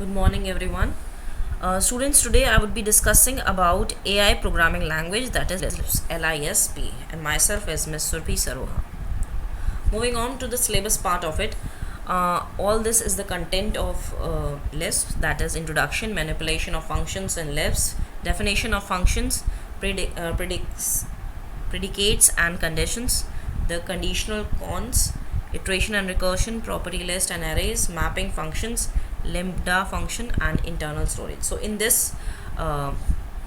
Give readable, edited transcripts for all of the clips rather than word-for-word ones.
Good morning, everyone. Students, today I would be discussing about AI programming language, that is LISP, and myself as Ms. Surpi Saroha. Moving on to the syllabus part of it, all this is the content of Lisp, that is introduction, manipulation of functions and Lisp, definition of functions, predicates and conditions, the conditional cons, iteration and recursion, property list and arrays, mapping functions, lambda function, and internal storage. So in this, I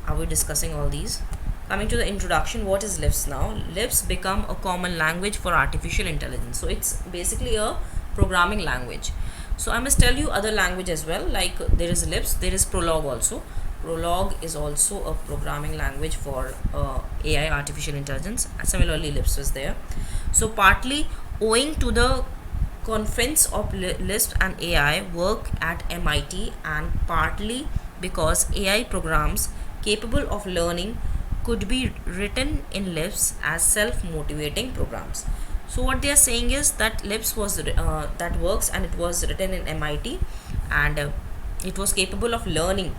will be discussing all these. Coming to the introduction, what is Lisp now? Lisp become a common language for artificial intelligence. So it's basically a programming language. So I must tell you other language as well, like there is Lisp, there is Prolog also. Prolog is also a programming language for AI, artificial intelligence. Similarly, Lisp is there. So partly owing to the conference of Lisp and AI work at MIT, and partly because AI programs capable of learning could be written in Lisp as self-motivating programs. So what they are saying is that Lisp was that works and it was written in MIT, and it was capable of learning,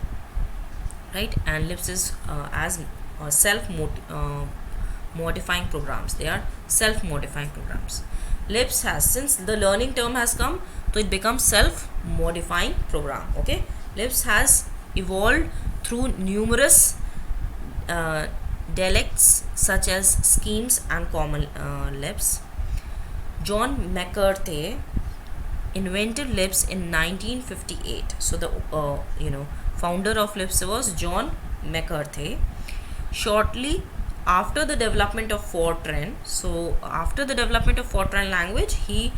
right? And Lisp is as self-modifying programs. They are self-modifying programs. Lisp has, since the learning term has come, so it becomes self-modifying program. Okay, Lisp has evolved through numerous dialects such as schemes and common Lisp. John McCarthy invented Lisp in 1958. So the founder of Lisp was John McCarthy. Shortly after the development of Fortran, so after the development of Fortran language, he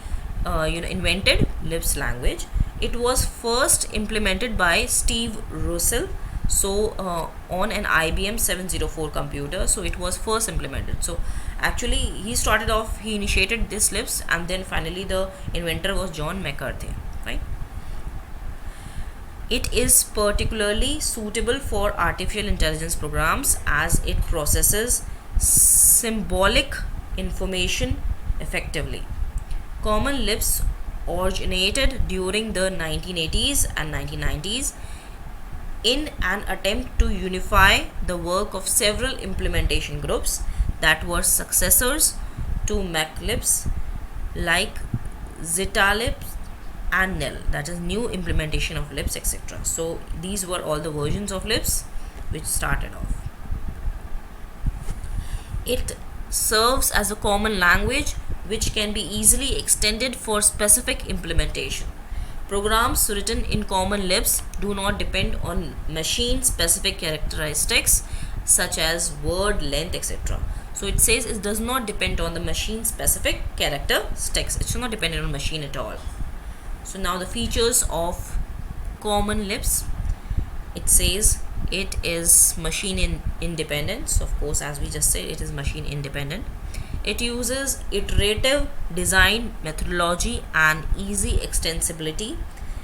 invented Lisp language. It was first implemented by Steve Russell, so on an IBM 704 computer. So it was first implemented. So actually he initiated this Lisp, and then finally the inventor was John McCarthy, right? It is particularly suitable for artificial intelligence programs as it processes symbolic information effectively. Common Lisp originated during the 1980s and 1990s in an attempt to unify the work of several implementation groups that were successors to MacLisp, like ZetaLisp and NEL, that is new implementation of Lisp, etc. So these were all the versions of Lisp which started off. It serves as a common language which can be easily extended for specific implementation. Programs written in common Lisp do not depend on machine specific characteristics such as word length, etc. So it says it does not depend on the machine specific characteristics. It's not dependent on machine at all. So now the features of common Lisp. It says it is machine independent. So of course, as we just said, it is machine independent. It uses iterative design methodology and easy extensibility.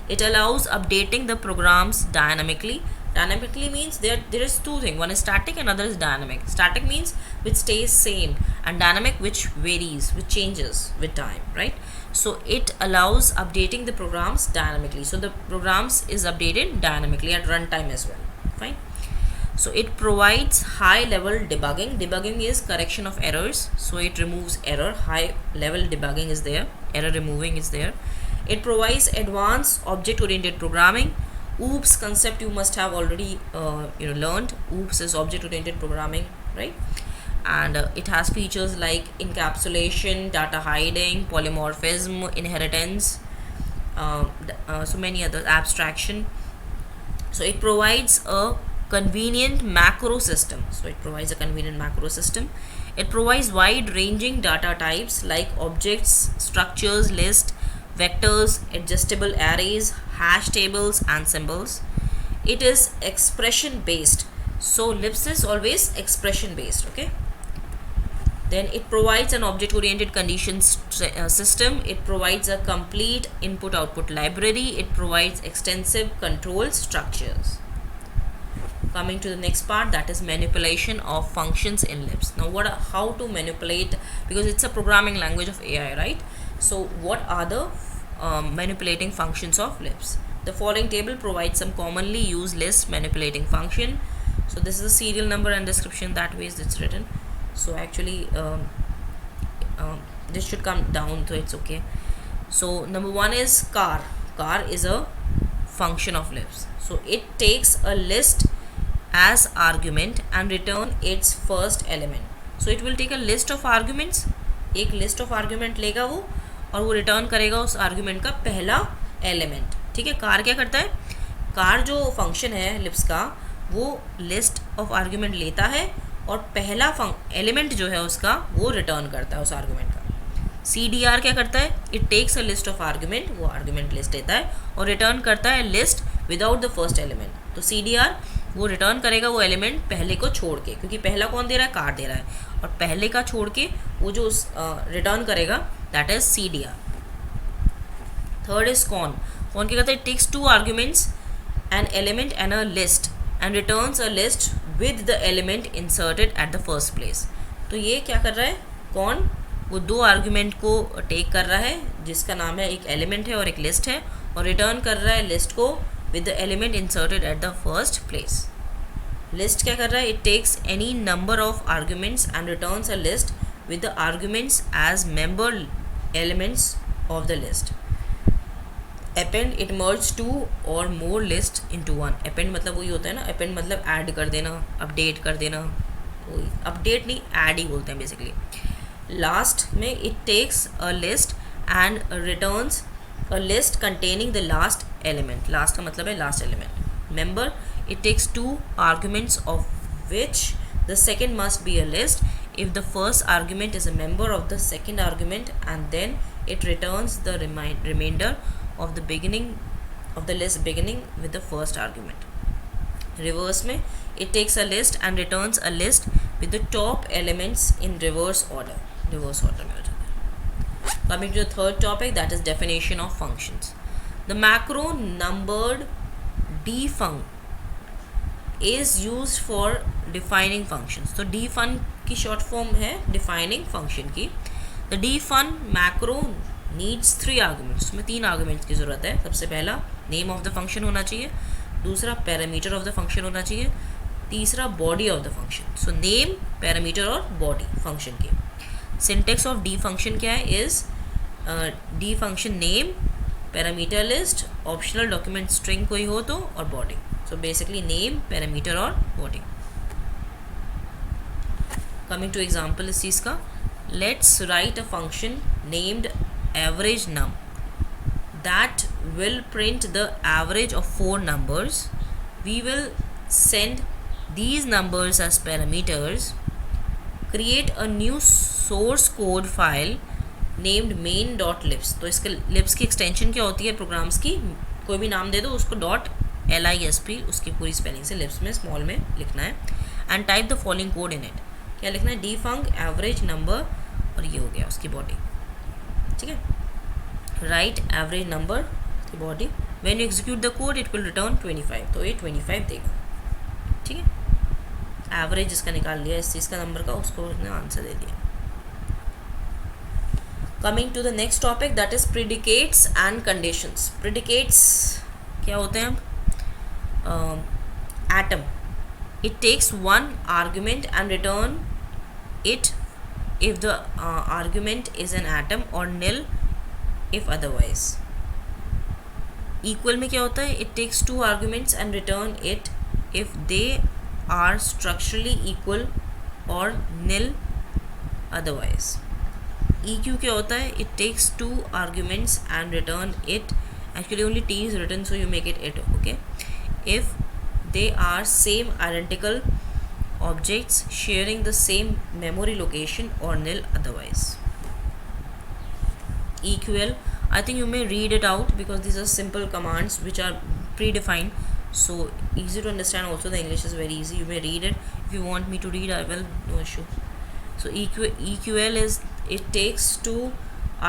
It allows updating the programs dynamically. Dynamically means there is two things. One is static and other is dynamic. Static means which stays same, and dynamic which varies, which changes with time, right? So it allows updating the programs dynamically. So the programs is updated dynamically at runtime as well. Fine. So it provides high level debugging. Debugging is correction of errors. So it removes error. High level debugging is there. Error removing is there. It provides advanced object oriented programming. OOPS concept you must have already learned. OOPS is object oriented programming, right? And it has features like encapsulation, data hiding, polymorphism, inheritance, so many other abstraction. So it provides a convenient macro system. It provides wide ranging data types like objects, structures, list, vectors, adjustable arrays, hash tables, and symbols. It is expression based. So Lisp is always expression based. Okay. Then it provides an object oriented conditions system. It provides a complete input output library. It provides extensive control structures. Coming to the next part, that is manipulation of functions in Lisp. Now how to manipulate, because it's a programming language of AI, right? So what are the manipulating functions of Lisp? The following table provides some commonly used list manipulating function. So this is the serial number and description, that way it's written. So actually this should come down, so it's okay. So number one is car. Car is a function of lists. So it takes a list as argument and return its first element. So it will take a list of arguments, एक list of argument लेगा वो, और वो return करेगा उस argument का पहला element. ठीक है. कार क्या करता है? कार जो फंक्शन है लिप्स का, वो लिस्ट ऑफ आर्ग्यूमेंट लेता है और पहला एलिमेंट जो है उसका वो रिटर्न करता है उस आर्ग्यूमेंट का. CDR क्या करता है? It takes a list of argument, वो आर्ग्यूमेंट लिस्ट लेता है और रिटर्न करता है list without the first element. तो CDR वो रिटर्न करेगा वो एलिमेंट पहले को छोड़ के, क्योंकि पहला कौन दे रहा है? कार दे रहा है, और पहले का छोड़ के वो जो रिटर्न करेगा that is CDR. Third is con. कौन क्या करता है? It takes two arguments, an element and a list, and returns a list with the element inserted at the first place. तो ये क्या कर रहा है? कौन? वो दो आर्ग्यूमेंट को टेक कर रहा है जिसका नाम है, एक एलिमेंट है और एक लिस्ट है, और रिटर्न कर रहा है लिस्ट को with the element inserted at the first place. List क्या कर रहा है? It takes any number of arguments and returns a list with the arguments as member elements of the list. Append, it merge two or more list into one. Append मतलब वही होता है ना, append मतलब ऐड कर देना, update कर देना. वही अपडेट नहीं, ऐड ही बोलते हैं बेसिकली. लास्ट में it takes a list and returns a list containing the last element. Last का मतलब है last element. Member, it takes two arguments of which the second must be a list if the first argument is a member of the second argument, and then it returns the remainder of the beginning of the list beginning with the first argument. Reverse में it takes a list and returns a list with the top elements in reverse order. Reverse order में हो जाता है. Coming to the third topic, that is definition of functions. The macro numbered defunct is used for defining functions. तो defun की short form है defining function की. The defun macro needs 3 arguments. उसमें 3 arguments की ज़रूरत है. सबसे पहला name of the function होना चाहिए, दूसरा parameter of the function होना चाहिए, तीसरा body of the function. So name, parameter और body function की. Syntax of d function क्या है? is d function name, parameter list, optional document string कोई हो तो, और body. So basically name, parameter और body. Coming to example इस चीज़ का, let's write a function named average num that will print the average of 4 numbers. We will send these numbers as parameters. Create a new source code file named main.libs. तो इसके libs की extension क्या होती है? Programmes की कोई भी नाम दे दो, उसको .lisp उसकी पूरी स्पेलिंग से लिप्स में स्मॉल में लिखना है. And type the following code in it. क्या लिखना है? defunct एवरेज नंबर, और ये हो गया उसकी बॉडी. ठीक है. राइट एवरेज नंबर की body. When you execute the code it will return 25. तो ये 25 देगा. ठीक है. एवरेज इसका निकाल लिया इस चीज़ का नंबर का, उसको उसने आंसर दे दिया. Coming to the next topic, that is predicates and conditions. Predicates क्या होते हैं? atom. It takes one argument and return it if the argument is an atom, or nil if otherwise. Equal में क्या होता है? It takes 2 arguments and return it if they are structurally equal or nil otherwise. EQ क्या होता है? It takes 2 arguments and return it. Actually only T is written, so you make it it. Okay. If they are same identical objects sharing the same memory location, or nil otherwise. EQL, I think you may read it out because these are simple commands which are predefined, so easy to understand. Also the English is very easy, you may read it. If you want me to read, I will, no issue. So EQL is, it takes 2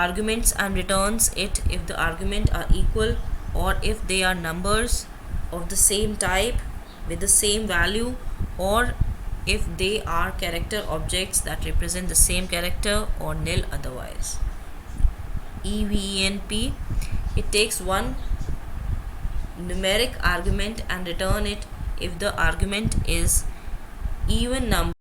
arguments and returns it if the argument are equal, or if they are numbers of the same type with the same value, or if they are character objects that represent the same character, or nil otherwise. EVENP, it takes one numeric argument and return it if the argument is even number